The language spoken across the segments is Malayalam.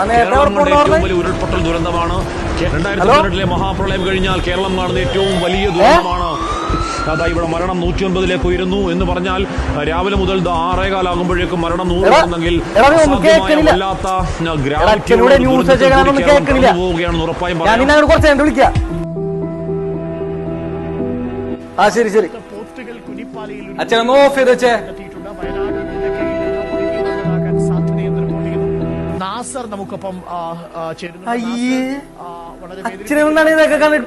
വലിയ ഉരുൾപൊട്ടൽ ദുരന്തമാണ്. 2018 മഹാപ്രളയം കഴിഞ്ഞാൽ കേരളം കാണുന്ന ഏറ്റവും വലിയ ദുരന്തമാണ്. അതാ ഇവിടെ മരണം 109 ഉയരുന്നു എന്ന് പറഞ്ഞാൽ രാവിലെ മുതൽ 6:15 ആകുമ്പോഴേക്കും മരണം 100 ആകുന്നെങ്കിൽ അല്ലാത്ത പോവുകയാണെന്ന് ഉറപ്പായും നമുക്കൊപ്പം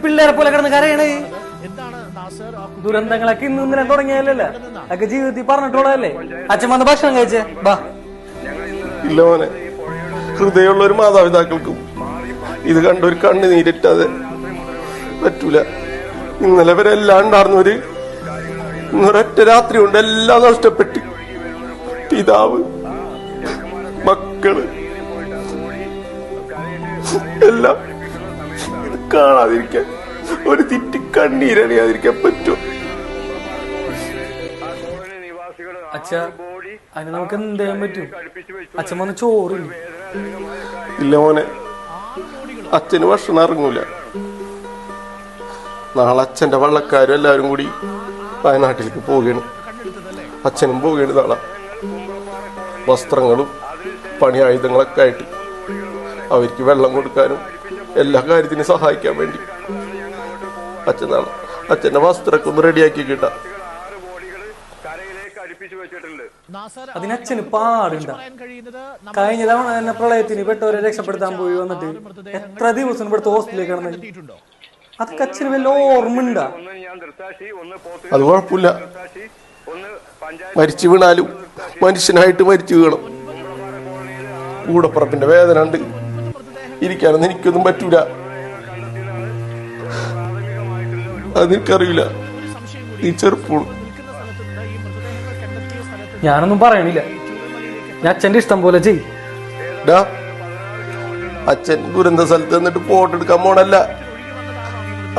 പിള്ളേരെ പോലെ കിടന്ന് കരയണേ. ദുരന്തങ്ങളൊക്കെ ഇന്ന് തുടങ്ങിയല്ലേ, അതൊക്കെ ജീവിതത്തിൽ പറഞ്ഞിട്ടുള്ളതല്ലേ. അച്ഛൻ വന്ന് ഭക്ഷണം കഴിച്ചേ ബാ. ഇല്ല മോനെ, ഹൃദയമുള്ള ഒരു മാതാപിതാക്കൾക്കും ഇത് കണ്ടൊരു കണ്ണ് നീരിട്ടാതെ പറ്റൂല. ഇന്നലെ വരെ എല്ലാം ഉണ്ടായിരുന്നവര് ഇന്നൊരൊറ്റ രാത്രി കൊണ്ട് എല്ലാം നഷ്ടപ്പെട്ട്. പിതാവ്, മക്കള് എല്ലാം ഇത് കാണാതിരിക്കാൻ, ഒരു തിറ്റി കണ്ണീരണിയാതിരിക്കാൻ പറ്റും. അച്ഛ, അതിന് നമുക്ക് എന്ത് ചെയ്യാൻ പറ്റും? അച്ഛൻ വന്ന് ചോറില്ല. ഇല്ല മോനെ, അച്ഛന് ഭക്ഷണം ഇറങ്ങൂല. നാളെ അച്ഛന്റെ വള്ളക്കാരും എല്ലാവരും കൂടി വയനാട്ടിലേക്ക് പോവുകയാണ്. അച്ഛനും പോവുകയാണ് നാളെ. വസ്ത്രങ്ങളും പണി ആയുധങ്ങളൊക്കെ ആയിട്ട് അവർക്ക് വെള്ളം കൊടുക്കാനും എല്ലാ കാര്യത്തിനും സഹായിക്കാൻ വേണ്ടി അച്ഛൻ നാളെ അച്ഛന്റെ വസ്ത്രമൊക്കെ ഒന്ന് റെഡിയാക്കി കിട്ടാം. അതിനച്ഛന് പാടുണ്ട. കഴിഞ്ഞ തവണ തന്നെ പ്രളയത്തിന് പെട്ടവരെ രക്ഷപ്പെടുത്താൻ പോയി വന്നിട്ട് എത്ര ദിവസം ഇവിടുത്തെ ഹോസ്പിറ്റലിൽ കിടന്നത്, അതൊക്കെ അച്ഛന് വല്ല ഓർമ്മയുണ്ടാ? അത് കുഴപ്പമില്ല, മരിച്ചു വീണാലും മനുഷ്യനായിട്ട് മരിച്ചു വീണം. കൂടപ്പുറപ്പിന്റെ വേദന ഉണ്ട്, ഇരിക്കാനൊന്നും എനിക്കൊന്നും പറ്റൂല. അതെനിക്കറിയില്ല, നീ ചെറുപ്പമാണ്. ഞാനൊന്നും പറയണില്ല, ഞാൻ അച്ഛന്റെ ഇഷ്ടം പോലെ ചെയ്യും. അച്ഛൻ ദുരന്ത സ്ഥലത്ത് എന്നിട്ട് ഫോട്ടോ എടുക്കാൻ പോണല്ല,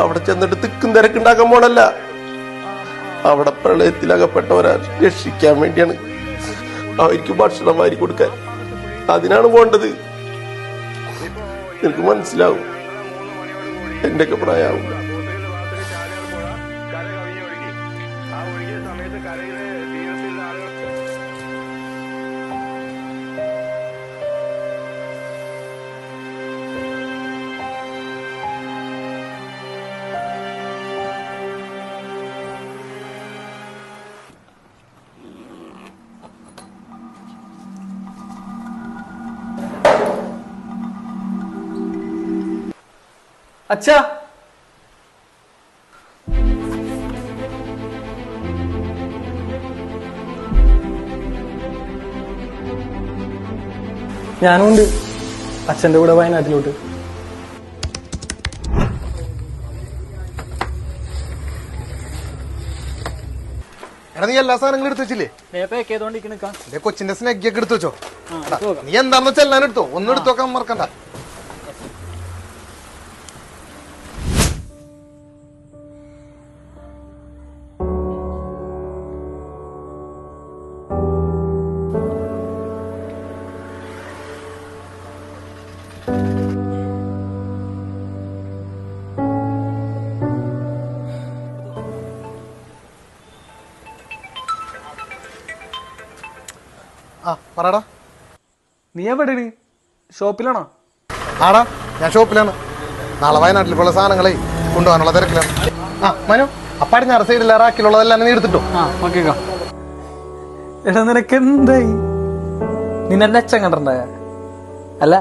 അവിടെ ചെന്നിട്ട് തിക്കും തിരക്കുണ്ടാക്കാൻ പോണല്ല. അവിടെ പ്രളയത്തിൽ അകപ്പെട്ടവരെ രക്ഷിക്കാൻ വേണ്ടിയാണ്, അവർക്ക് ഭക്ഷണം വാരി കൊടുക്കാൻ. അതിനാണ് പോണ്ടത്. എനിക്ക് മനസ്സിലാവും, എന്റെയൊക്കെ പ്രായമാവും. അച്ഛാ, ഞാനുണ്ട് അച്ഛന്റെ കൂടെ വയനാട്ടിലോട്ട്. എടാ, നീ എല്ലാ സാധനങ്ങളും എടുത്തു വെച്ചില്ലേ? കൊച്ചിന്റെ സ്നെഗ്ഗൊക്കെ എടുത്തു വെച്ചോ. നീ എന്താണെന്ന് വെച്ചാൽ എല്ലാം എടുത്തോ, ഒന്നും എടുത്തു വെക്കാൻ മറക്കണ്ട. പറടാ, നീ എവിടെയാണ്? ഷോപ്പിലാണോ? ആടാ, ഞാൻ ഷോപ്പിലാണ്. നാളെ വയനാട്ടിൽ പോലുള്ള സാധനങ്ങളെ കൊണ്ടുപോകാനുള്ള തിരക്കിലാണ്. ആ മനു, അപ്പാടിഞ്ഞാറ് സൈഡിൽ റാക്കിലുള്ളതെല്ലാം നീ എടുത്തിട്ടോ. എടാ, നിനക്ക് എന്തായി? നിന്നെ അച്ഛൻ കണ്ടിട്ടുണ്ടായ? അല്ല,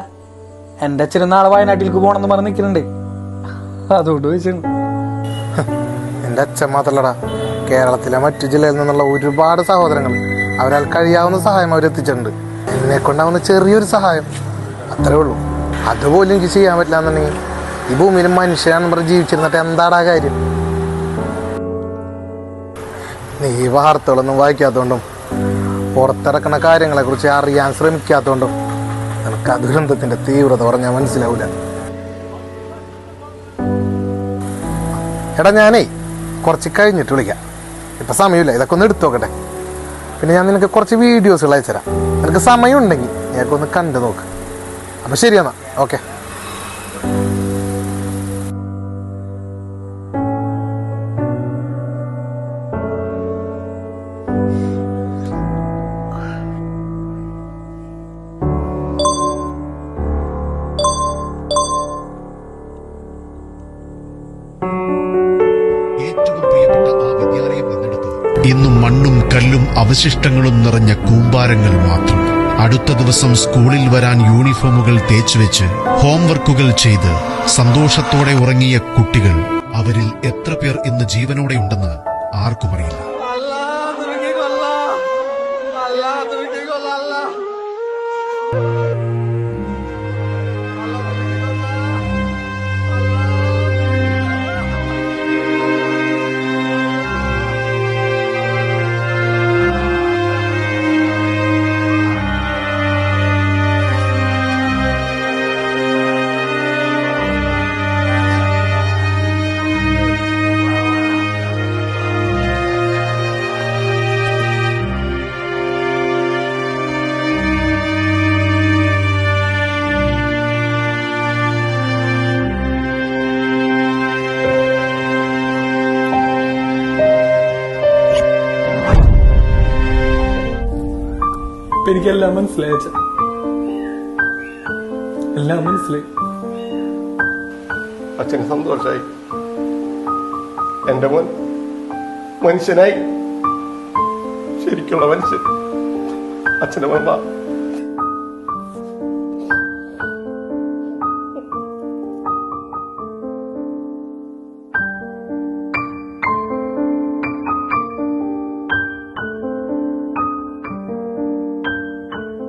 എന്റെ അച്ഛന് നാളെ വയനാട്ടിലേക്ക് പോണെന്ന് പറഞ്ഞ് നിൽക്കുന്നുണ്ട്, അതുകൊണ്ട് ചോദിച്ചാണ്. എന്റെ അച്ഛൻ മാത്രല്ലടാ, കേരളത്തിലെ മറ്റു ജില്ലയിൽ നിന്നുള്ള ഒരുപാട് സഹോദരങ്ങൾ അവരാൽ കഴിയാവുന്ന സഹായം അവരെത്തിച്ചിട്ടുണ്ട്. എന്നെ കൊണ്ടാവുന്ന ചെറിയൊരു സഹായം, അത്രേ ഉള്ളൂ. അതുപോലും എനിക്ക് ചെയ്യാൻ പറ്റില്ല എന്നുണ്ടെങ്കിൽ ഈ ഭൂമിയിൽ മനുഷ്യനാണെന്ന് പറഞ്ഞ് ജീവിച്ചിരുന്നിട്ട് എന്താടാ കാര്യം? നീ വാർത്തകളൊന്നും വായിക്കാത്തതുകൊണ്ടും പുറത്തിറക്കുന്ന കാര്യങ്ങളെ കുറിച്ച് അറിയാൻ ശ്രമിക്കാത്തതുകൊണ്ടും നിനക്ക് ആ ദുരന്തത്തിന്റെ തീവ്രത പറഞ്ഞാൽ മനസ്സിലാവൂല. എടാ, ഞാനേ കുറച്ച് കഴിഞ്ഞിട്ട് വിളിക്കാം, ഇപ്പൊ സമയമില്ല. ഇതൊക്കെ ഒന്ന് എടുത്തു നോക്കട്ടെ. പിന്നെ ഞാൻ നിനക്ക് കുറച്ച് വീഡിയോസുകൾ അയച്ചുതരാം. നിനക്ക് സമയം ഉണ്ടെങ്കിൽ ഞാനൊക്കെ ഒന്ന് കണ്ടു നോക്ക്. അപ്പം ശരി എന്നാൽ ഓക്കെ. ഏറ്റവും പ്രിയപ്പെട്ട ആ വിദ്യാലയം എന്നെടുത്ത് ഇന്നും മണ്ണും കല്ലും അവശിഷ്ടങ്ങളും നിറഞ്ഞ കൂമ്പാരങ്ങൾ മാത്രം. അടുത്ത ദിവസം സ്കൂളിൽ വരാൻ യൂണിഫോമുകൾ തേച്ചുവെച്ച് ഹോംവർക്കുകൾ ചെയ്ത് സന്തോഷത്തോടെ ഉറങ്ങിയ കുട്ടികൾ, അവരിൽ എത്ര പേർ ഇന്ന് ജീവനോടെ ഉണ്ടെന്ന് ആർക്കും അറിയില്ല. എനിക്കെല്ലാം മനസ്സിലായി അച്ഛാ, എല്ലാം മനസ്സിലായി. അച്ഛന് സന്തോഷായി. എന്റെ മോൻ മനുഷ്യനായി, ശരിക്കുള്ള മനുഷ്യൻ. അച്ഛന്റെ മോൻ